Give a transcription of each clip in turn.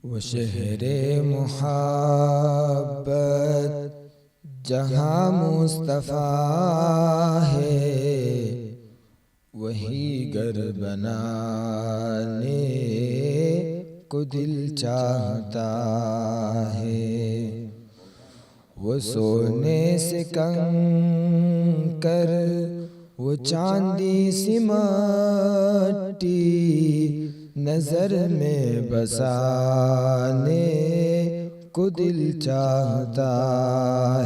وہ شہر محبت جہاں مصطفیٰ ہے، وہی گھر بنانے کو دل چاہتا ہے۔ وہ سونے سے کنکر، وہ چاندی سی مٹی، نظر میں بسانے کو دل چاہتا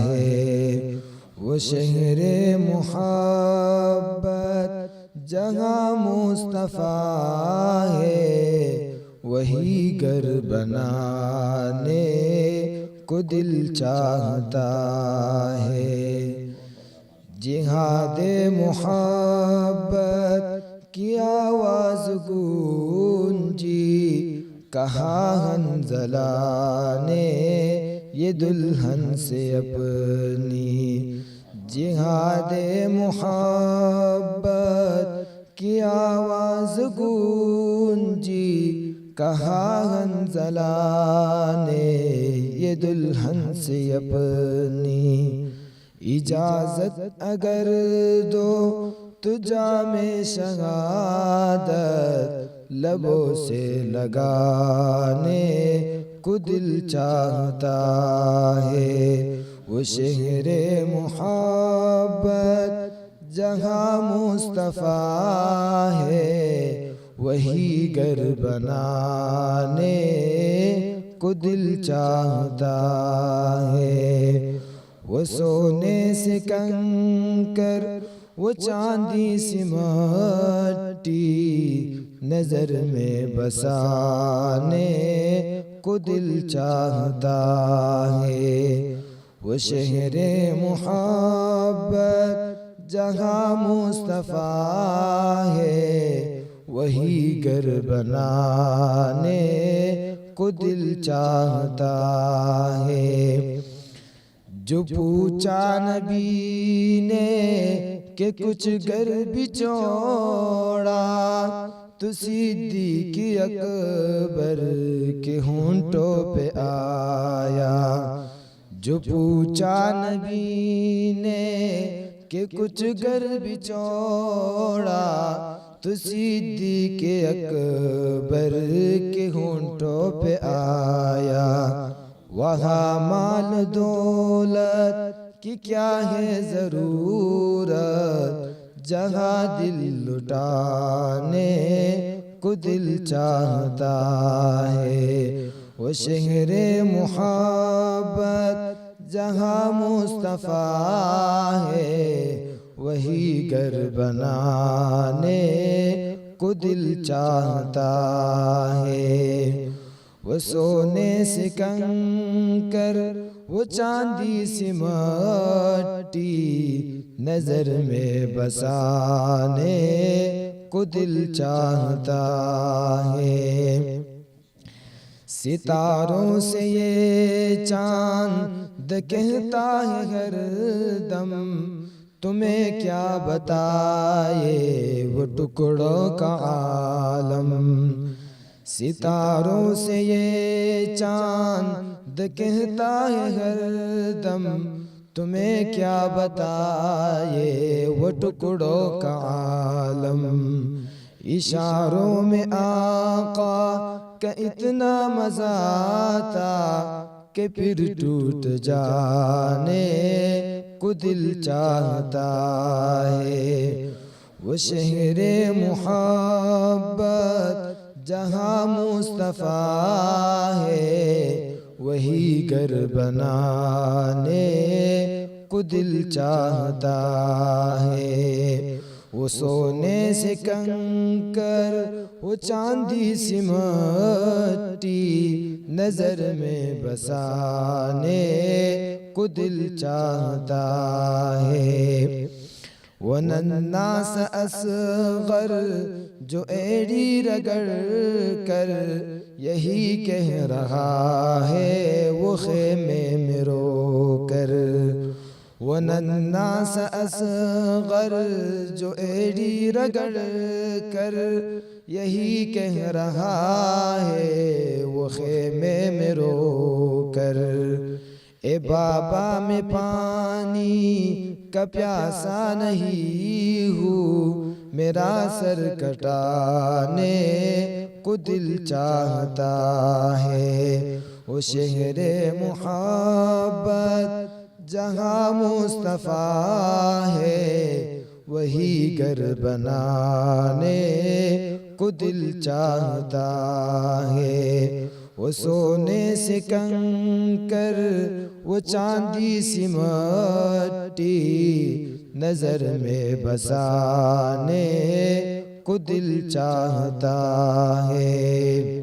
ہے۔ وہ شہر محبت جہاں مصطفیٰ ہے، وہی گھر بنانے کو دل چاہتا ہے۔ جہاد محبت کی آواز گونجی، کہا حنظلہ نے یہ دلہن سے اپنی۔ جہاد محبت کی آواز گونجی، کہا حنظلہ نے یہ دلہن سے اپنی۔ اجازت اگر دو تو جام شہادت لبوں سے لگانے کو دل چاہتا ہے۔ وہ شہر محبت جہاں مصطفیٰ ہے، وہی گھر بنانے کو دل چاہتا ہے۔ وہ سونے سے کنکر، وہ چاندی سی مٹی، نظر میں بسانے کو دل چاہتا ہے۔ وہ شہر محبت جہاں مصطفیٰ ہے، وہی گھر بنانے کو دل چاہتا ہے۔ جو پوچھا نبی نے کہ کچھ گھر بچوڑا، تو صدیق اکبر کے ہونٹوں پہ آیا۔ جو پوچھا نبی نے کہ کچھ گھر بچوڑا، تو صدیق اکبر کے ہونٹوں پہ آیا۔ وہاں مال دولت کی کیا ہے ضرورت، جہاں دل لٹانے کو دل چاہتا ہے۔ وہ شہر محبت جہاں مصطفیٰ ہے، وہی گھر بنانے کو دل چاہتا ہے۔ وہ سونے سے کنکر، وہ چاندی سی مٹی، نظر میں بسانے کو دل چاہتا ہے۔ ستاروں سے یہ چاند کہتا ہے ہر دم، تمہیں کیا بتائے وہ ٹکڑوں کا عالم۔ ستاروں سے یہ چاند کہتا ہے ہر دم، تمہیں کیا بتائے وہ ٹکڑوں کا عالم۔ اشاروں میں آقا کا اتنا مزہ آتا کہ پھر ٹوٹ جانے کو دل چاہتا ہے۔ وہ شہر محبت جہاں مصطفیٰ ہے، وہی گھر بنانے کو دل چاہتا ہے۔ وہ سونے سے کنکر، وہ چاندی سی مٹی، نظر میں بسانے کو دل چاہتا ہے۔ وہ ننھا سا اصغر جو ایڑی رگڑ کر یہی کہہ رہا ہے وہ خیمے میں رو کر۔ وہ ننھا سا اصغر جو ایڑی رگڑ کر یہی کہہ رہا ہے وہ خیمے میں رو کر، اے بابا میں پانی کا پیاسا نہیں ہوں، میرا سر کٹانے کو دل چاہتا ہے۔ وہ شہر محبت جہاں مصطفیٰ ہے، وہی گھر بنانے کو دل چاہتا ہے۔ وہ سونے سے کنکر، وہ چاندی سی مٹی، نظر میں بسانے کو دل چاہتا ہے۔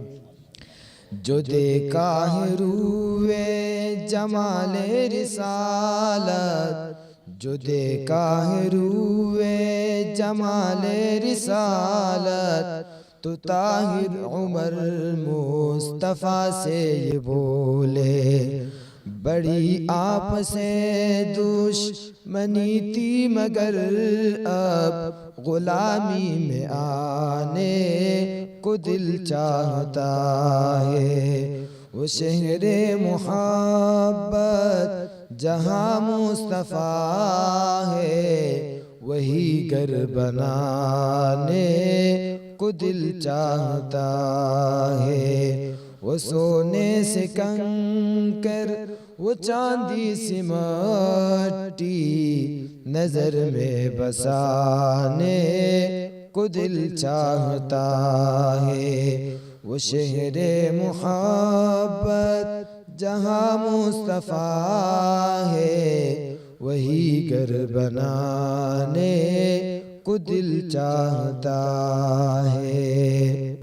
جو دیکھا ہے روئے جمال رسالت، جو دیکھا ہے روئے جمال رسالت، تو طاہر عمر مصطفیٰ سے یہ بولے، بڑی آپ سے دشمنی تھی مگر اب غلامی میں آنے کو دل چاہتا ہے۔ وہ شہر محبت جہاں مصطفیٰ ہے، وہی گھر بنانے کو دل چاہتا ہے۔ وہ سونے سے کنکر، وہ چاندی سی مٹی، نظر میں بسانے کو دل چاہتا ہے۔ وہ شہر محبت جہاں مصطفیٰ ہے، وہی گھر بنانے کو دل چاہتا ہے۔